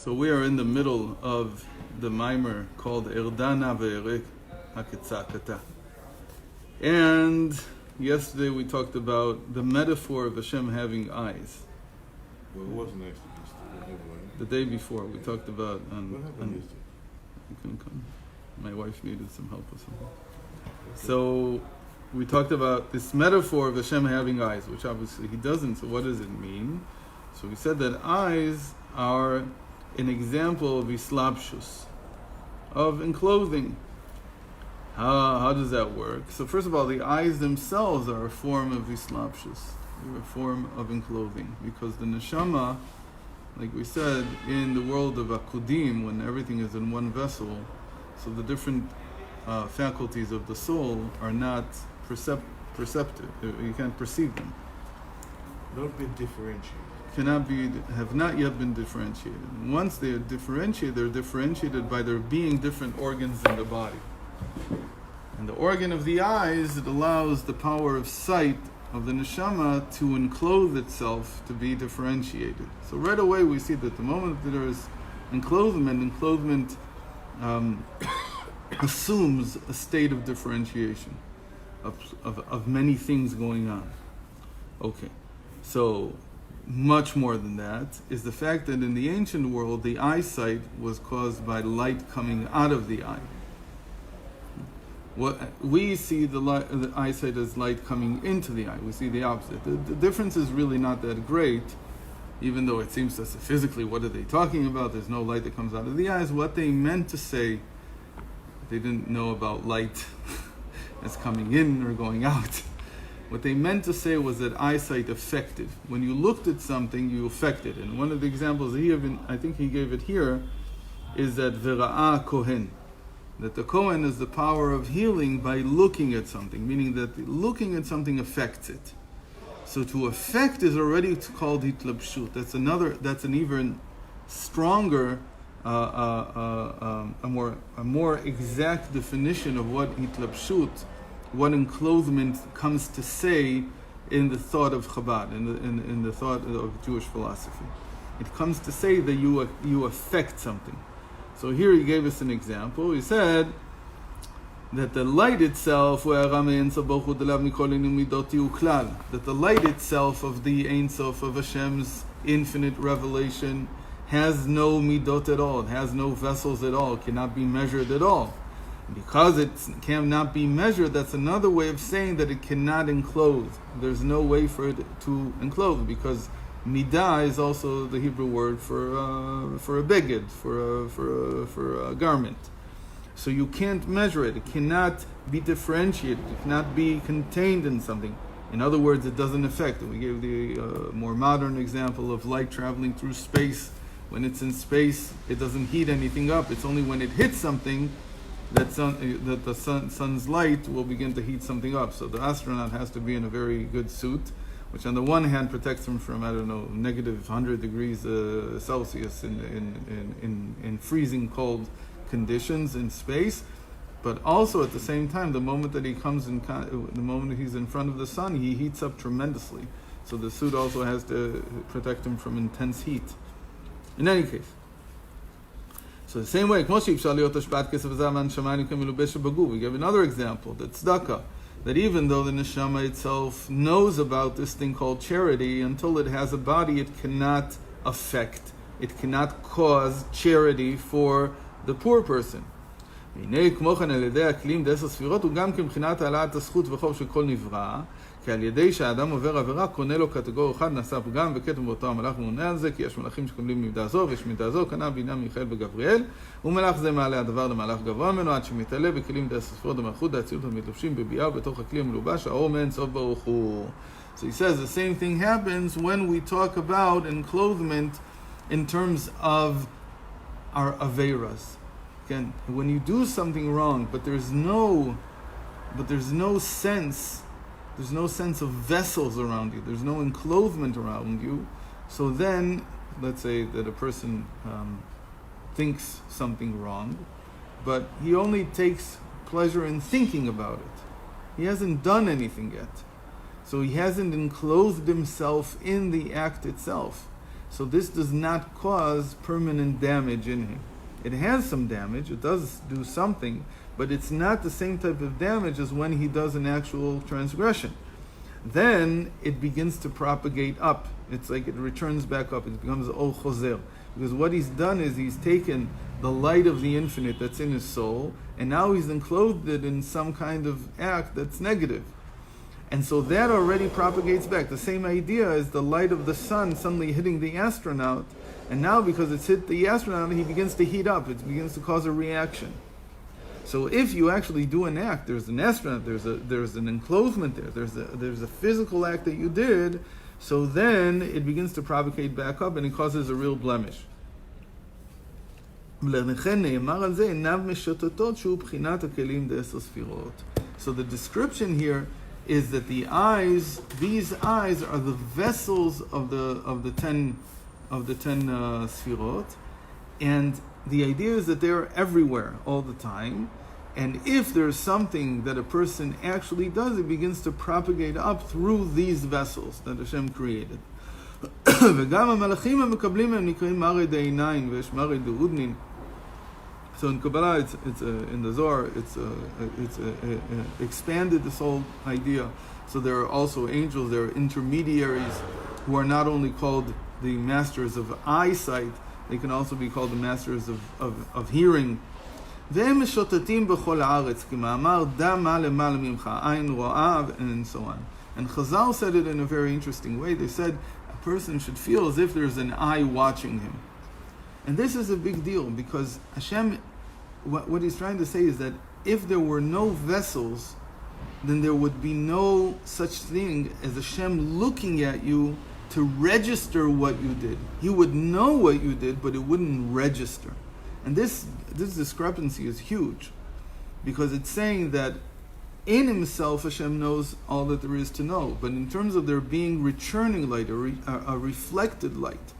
So we are in the middle of the mimer called Erdana Ve'erek HaKetzakata. And yesterday we talked about the metaphor of Hashem having eyes. Well, it wasn't actually yesterday. The day before we talked about... What happened yesterday? You couldn't come. My wife needed some help or something. Okay. So we talked about this metaphor of Hashem having eyes, which obviously he doesn't. So what does it mean? So we said that eyes are an example of islabshus, of enclothing. How does that work? So first of all, the eyes themselves are a form of islabshus. They're a form of enclothing. Because the neshama, like we said, in the world of akudim, when everything is in one vessel, so the different faculties of the soul are not perceptive. You can't perceive them. Not been differentiated. Have not yet been differentiated. Once they are differentiated, they're differentiated by there being different organs in the body. And the organ of the eyes, it allows the power of sight of the neshama to enclose itself to be differentiated. So right away we see that the moment that there is enclothement assumes a state of differentiation of many things going on. Okay, so much more than that is the fact that in the ancient world the eyesight was caused by light coming out of the eye. What we see the eyesight as light coming into the eye. We see the opposite. The difference is really not that great, even though it seems that physically, what are they talking about? There's no light that comes out of the eyes. What they meant to say, they didn't know about light as coming in or going out. What they meant to say was that eyesight affected. When you looked at something, you affected. And one of the examples I think he gave it here, is that V'ra'ah Kohen. That the Kohen is the power of healing by looking at something, meaning that looking at something affects it. So to affect is already called hitlabshut. That's an even stronger, a more exact definition of what hitlabshut, what enclothement comes to say in the thought of Chabad, in the thought of Jewish philosophy. It comes to say that you affect something. So here he gave us an example. He said that the light itself, that the light itself of the Ein Sof, of Hashem's infinite revelation, has no midot at all. It has no vessels at all. It cannot be measured at all. Because it cannot be measured, that's another way of saying that it cannot enclose. There's no way for it to enclose, because midah is also the Hebrew word for a beged, for a garment. So you can't measure it. It cannot be differentiated. It cannot be contained in something. In other words, it doesn't affect it. We gave the more modern example of light traveling through space. When it's in space, it doesn't heat anything up. It's only when it hits something that the sun's light will begin to heat something up. So the astronaut has to be in a very good suit, which on the one hand protects him from, negative 100 degrees Celsius in freezing cold conditions in space, but also at the same time, the moment that he comes the moment he's in front of the sun, he heats up tremendously. So the suit also has to protect him from intense heat. In any case, so the same way, we gave another example, that tzedakah, that even though the neshama itself knows about this thing called charity, until it has a body, it cannot affect, it cannot cause charity for the poor person. כי על ידי שהאדם עובר עבירה, קונה לו קטגוריה אחד, נעשה פגם וכתם באותו המלאך ממונה על זה, כי יש מלאכים שקבלים מידה זו, ויש מידה זו, קנה בינה מיכאל וגבריאל, ומלאך זה מעלה הדבר למלאך גבוה ממנו, עד שמתעלה בכלים די הספרות המלכות, האצילות המתלבשים בביאה, ובתוך הכלי המלובש, האור מאין סוף ברוך הוא. So he says the same thing happens when we talk about enclothement in terms of our aveiras. Again, when you do something wrong, but there's no sense. There's no sense of vessels around you. There's no enclothement around you. So then, let's say that a person thinks something wrong, but he only takes pleasure in thinking about it. He hasn't done anything yet. So he hasn't enclosed himself in the act itself. So this does not cause permanent damage in him. It has some damage, it does do something, but it's not the same type of damage as when he does an actual transgression. Then it begins to propagate up. It's like it returns back up. It becomes Ol Chozer. Because what he's done is he's taken the light of the infinite that's in his soul, and now he's enclosed it in some kind of act that's negative. And so that already propagates back. The same idea as the light of the sun suddenly hitting the astronaut, and now because it's hit the astronaut, he begins to heat up. It begins to cause a reaction. So if you actually do an act, there's an astronaut, there's an enclosement there, there's a physical act that you did, so then it begins to propagate back up and it causes a real blemish. So the description here is that these eyes are the vessels of the 10 sfirot, and the idea is that they're everywhere all the time, and if there's something that a person actually does, it begins to propagate up through these vessels that Hashem created. So in Kabbalah, in the Zohar, it's expanded this whole idea. So there are also angels, there are intermediaries who are not only called the masters of eyesight, they can also be called the masters of hearing. And so on. And Chazal said it in a very interesting way. They said a person should feel as if there's an eye watching him. And this is a big deal because Hashem, what he's trying to say is that if there were no vessels, then there would be no such thing as Hashem looking at you to register what you did. He would know what you did, but it wouldn't register. And this discrepancy is huge, because it's saying that in himself Hashem knows all that there is to know, but in terms of there being returning light, a reflected light,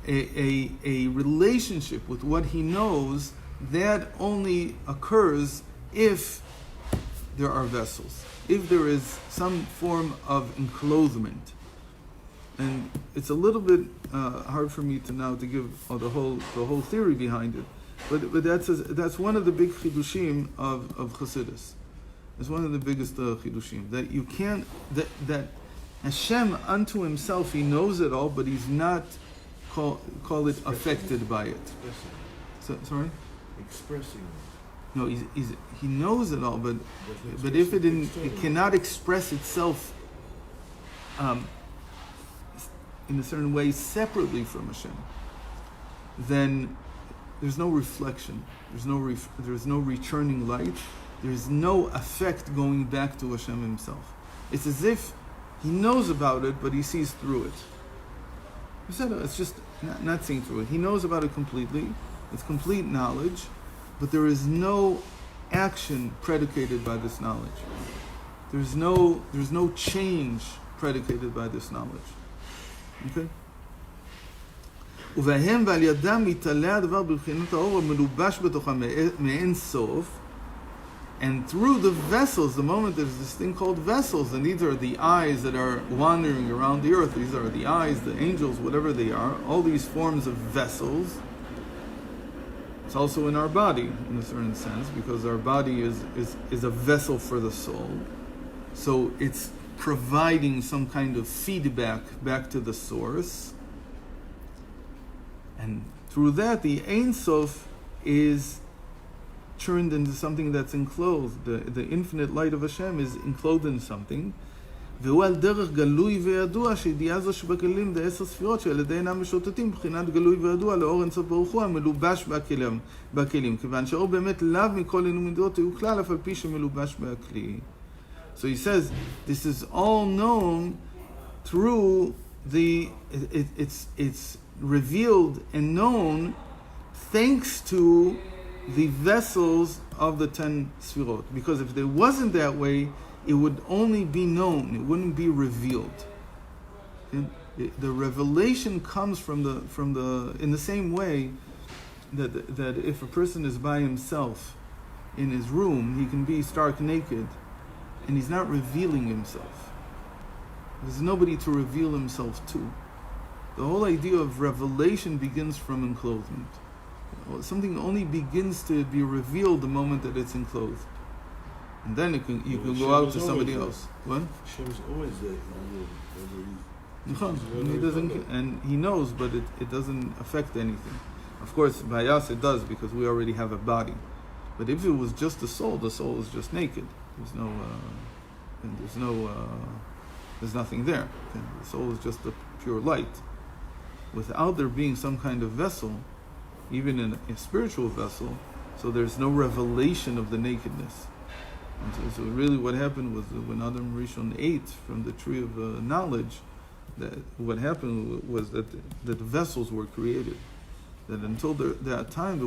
a relationship with what he knows, that only occurs if there are vessels, if there is some form of enclosement. And it's a little bit hard for me to now to give the whole theory behind it, but that's one of the big chidushim of Chassidus. It's one of the biggest chidushim, that you can't, that Hashem unto himself, he knows it all, but he's not call it affected by it. Sorry? Expressing. No, he knows it all, but if it cannot express itself in a certain way separately from Hashem, then there's no reflection. There's no returning light. There's no effect going back to Hashem himself. It's as if he knows about it, but he sees through it. It's just not seeing through it. He knows about it completely. It's complete knowledge, but there is no action predicated by this knowledge. There's no change predicated by this knowledge. Okay? ובהם ועל ידם מתעלה הדבר בבחינת האור המלובש בתוכם מאין סוף. And through the vessels, the moment there's this thing called vessels, and these are the eyes that are wandering around the earth, these are the eyes, the angels, whatever they are, all these forms of vessels. It's also in our body, in a certain sense, because our body is a vessel for the soul. So it's providing some kind of feedback back to the source. And through that, the Ein Sof is turned into something that's enclosed. The infinite light of Hashem is enclosed in something. והוא על דרך גלוי וידוע שידיעה זו שבכלים זה 10 ספירות שעל ידי אינם משוטטים מבחינת גלוי וידוע לאור אין סוף ברוך הוא המלובש בכלים כיוון שהאור באמת לאו מכל עינוי מידות הוא כלל אף על פי שמלובש בכלי. So he says this is all known through it's revealed and known thanks to the vessels of the 10 sfirot, because if it wasn't that way, it would only be known, it wouldn't be revealed. The revelation comes from the in the same way that if a person is by himself in his room, he can be stark naked and he's not revealing himself. There's nobody to reveal himself to. The whole idea of revelation begins from enclosement. Something only begins to be revealed the moment that it's enclosed. And then you can go out to somebody else. What? Hashem's always there in the world, And he doesn't, and he knows, but it doesn't affect anything. Of course, by us it does, because we already have a body. But if it was just the soul is just naked. There's nothing there. The soul is just a pure light. Without there being some kind of vessel, even in a spiritual vessel, so there's no revelation of the nakedness. And so really what happened was that when Adam Rishon ate from the tree of knowledge, that what happened was that the vessels were created. That until that time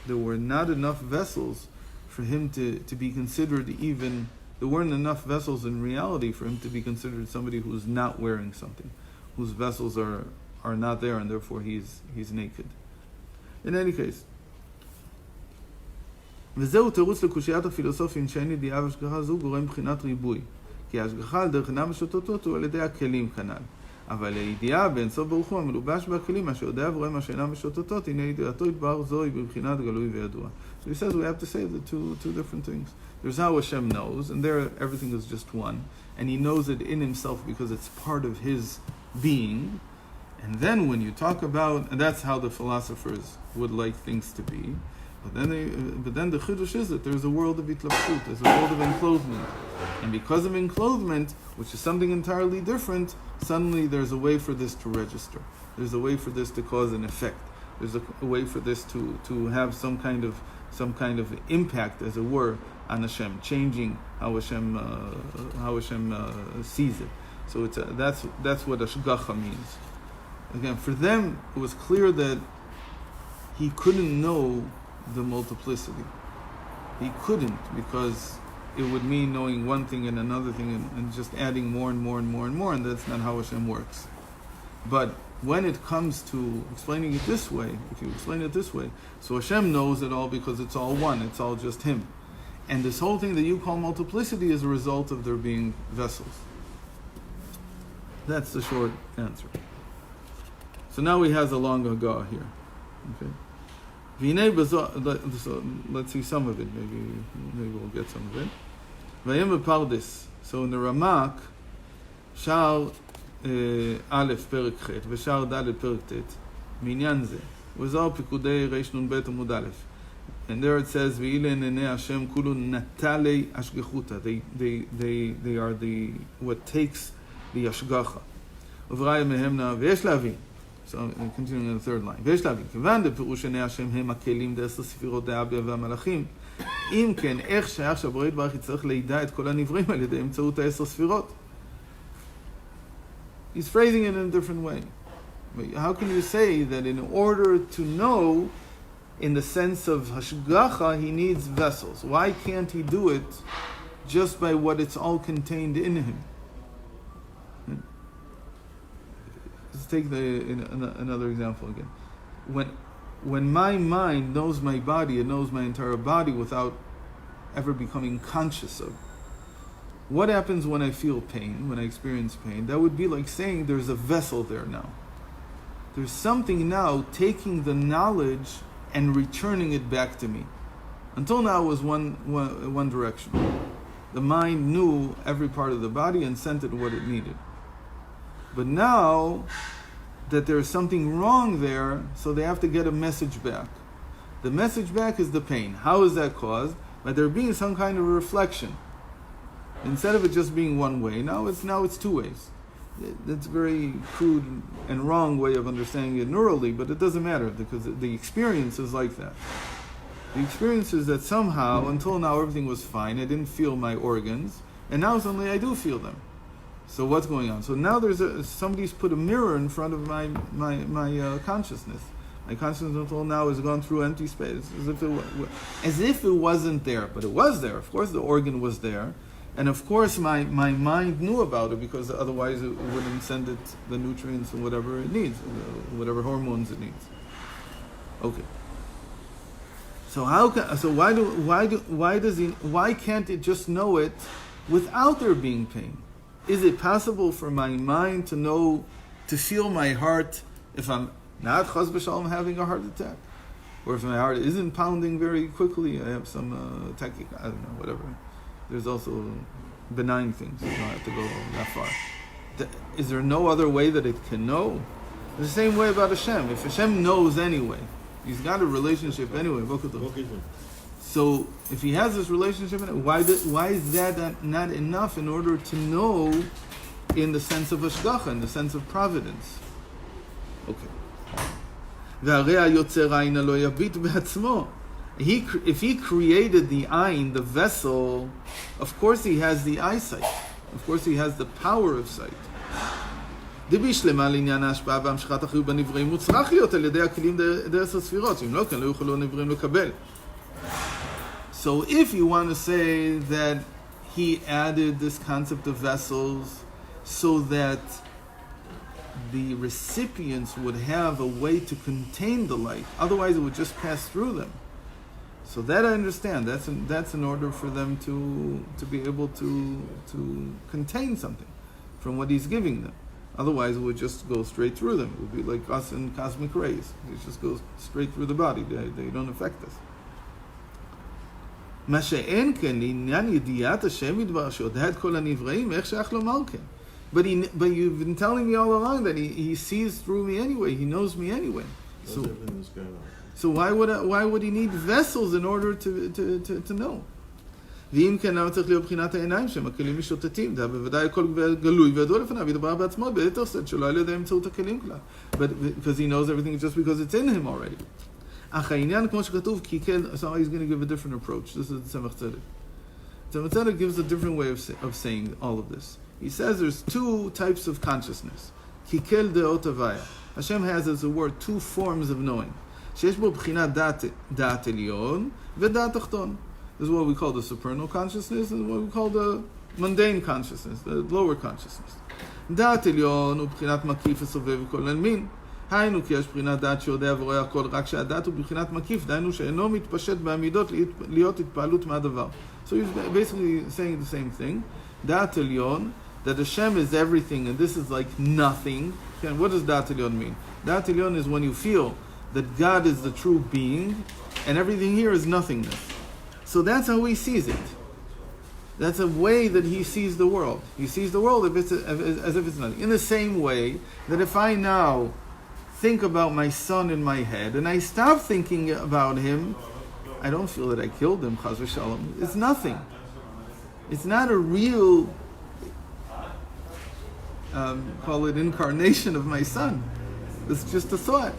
there were not enough vessels for him to be considered even. There weren't enough vessels in reality for him to be considered somebody who's not wearing something, whose vessels are not there, and therefore he's naked. In any case, וזהו תירוץ לקושיית הפילוסופים שאין ידיעה והשגחה זו גורם מבחינת ריבוי. כי ההשגחה על דרך אינה משוטטות הוא על ידי הכלים כנ"ל. אבל הידיעה באינסוף ברוך הוא המלובש בכלים, מה שיודע ורואה מה שאינם משוטטות, הנה ידיעתו יתברך זוהי בבחינת גלוי וידוע. So he says we have to say the two different things. There's how Hashem knows, and there everything is just one. And he knows it in himself because it's part of his being. And then when you talk about, and that's how the philosophers would like things to be, but then the chidush is that there's a world of itlapshut, there's a world of enclosement. And because of enclosement, which is something entirely different, suddenly there's a way for this to register. There's a way for this to cause an effect. There's a way for this to have some kind of impact, as it were, on Hashem, changing how Hashem sees it. So that's what Ashgacha means. Again, for them, it was clear that he couldn't know the multiplicity. He couldn't, because it would mean knowing one thing and another thing and just adding more and more and more and more, and that's not how Hashem works. But when it comes to explaining it this way, if you explain it this way, so Hashem knows it all because it's all one, it's all just Him. And this whole thing that you call multiplicity is a result of there being vessels. That's the short answer. So now he has a long Hagah here. Okay. So let's see some of it. Maybe we'll get some of it. Vayem Pardes. So in the Ramak, Shar Aleph Perek Chet, V'Shar Dalet Perek Tet, Minyan Ze, V'Zar Pikudei Reish Nun Bet Amud Aleph. And there it says, V'ile Nenei Hashem Kulu Natalei Ashgechuta. They are what takes the Ashgacha. Uvraya Mehemna V'Yesh Lavin. So continuing in the third line. ויש להבין, כיוון דפירוש עיני השם הם הכלים ד10 ספירות דאביה והמלאכים, אם כן, איך שייך שהבורא יתברך יצטרך לידע את כל הנבראים על ידי אמצעות 10 ספירות? He's phrasing it in a different way. But how can you say that in order to know, in the sense of hashgacha, he needs vessels? Why can't he do it just by what it's all contained in him? Let's take another example again. When my mind knows my body, it knows my entire body without ever becoming conscious of. What happens when I feel pain, when I experience pain? That would be like saying there's a vessel there now. There's something now taking the knowledge and returning it back to me. Until now it was one direction. The mind knew every part of the body and sent it what it needed. But now that there's something wrong there, so they have to get a message back. The message back is the pain. How is that caused? By there being some kind of reflection. Instead of it just being one way, now it's two ways. That's a very crude and wrong way of understanding it neurally, but it doesn't matter because the experience is like that. The experience is that somehow, until now, everything was fine. I didn't feel my organs, and now suddenly I do feel them. So what's going on? So now somebody's put a mirror in front of my consciousness. My consciousness until now has gone through empty space, as if it wasn't there, but it was there. Of course, the organ was there, and of course, my mind knew about it because otherwise it wouldn't send it the nutrients and whatever it needs, whatever hormones it needs. Okay. So why can't it just know it without there being pain? Is it possible for my mind to know to feel my heart if I'm not chas v'shalom having a heart attack, or if my heart isn't pounding very quickly, I have some tachycardia, I don't know, whatever. There's also benign things. You don't have to go that far. Is there no other way that it can know? The same way about Hashem. If Hashem knows anyway, He's got a relationship anyway. So if He has this relationship, why is that not enough in order to know in the sense of Hashgacha, in the sense of providence? Okay. If He created the ayin, the vessel, of course He has the eyesight. Of course He has the power of sight. So if you want to say that He added this concept of vessels so that the recipients would have a way to contain the light, otherwise it would just pass through them. So that I understand. That's in order for them to be able to contain something from what He's giving them. Otherwise, it would just go straight through them. It would be like us in cosmic rays. It just goes straight through the body. They don't affect us. But you've been telling me all along that he sees through me anyway. He knows me anyway. So why would He need vessels in order to know? ואם כן, למה צריך להיות בחינת העיניים שהם הכלים משוטטים? זה בוודאי הכל גלוי וידוע לפניו, ידבר בעצמו ביתר שאת שלא על ידי אמצעות הכלים כלל. But because He knows everything just because it's in Him already. אך העניין כמו שכתוב, כי כן, so he's going to give a different approach. This is Tzemach Tzedek. Tzemach Tzedek gives a different way of saying all of this. He says there's two types of consciousness. Kikel deot avaya. Hashem has, as a word, two forms of knowing. שיש בו בחינת דעת עליון ודעת תחתון. This is what we call the supernal consciousness, and what we call the mundane consciousness, the lower consciousness. דעת עליון הוא בחינת מקיף וסובב וכל עלמין. היינו כי יש בחינת דעת שיודע ורואה הכל, רק שהדעת הוא בחינת מקיף, דהיינו שאינו מתפשט בעמידות להיות התפעלות מהדבר. So he's basically saying the same thing. דעת עליון, that Hashem is everything, and this is like nothing. Okay, what does דעת עליון mean? דעת עליון is when you feel that God is the true being, and everything here is nothingness. So that's how He sees it. That's a way that He sees the world. He sees the world as if it's nothing. In the same way that if I now think about my son in my head, and I stop thinking about him, I don't feel that I killed him, chas v'shalom. It's nothing. It's not a real, call it incarnation of my son. It's just a thought.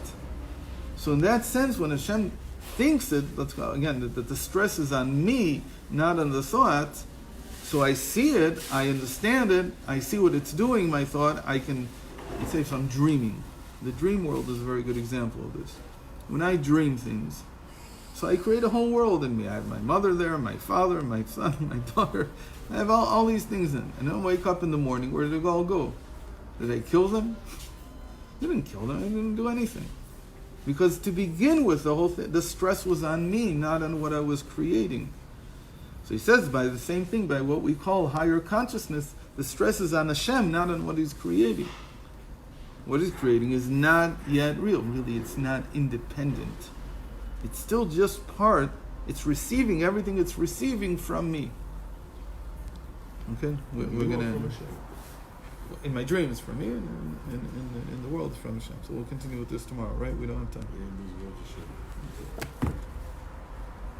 So in that sense, when Hashem thinks it, let's go again, that the stress is on me, not on the thought, so I see it, I understand it, I see what it's doing, my thought, let's say if I'm dreaming. The dream world is a very good example of this. When I dream things, so I create a whole world in me. I have my mother there, my father, my son, my daughter. I have all these things in. And then I wake up in the morning, where did it all go? Did I kill them? I didn't kill them, I didn't do anything. Because to begin with, the whole thing, the stress was on me, not on what I was creating. So he says, by the same thing, by what we call higher consciousness, the stress is on Hashem, not on what He's creating. What He's creating is not yet real. Really, it's not independent. It's still just part. It's receiving everything it's receiving from me. Okay? We're going to... In my dreams from me, and in the world from Hashem. So we'll continue with this tomorrow, right? We don't have time.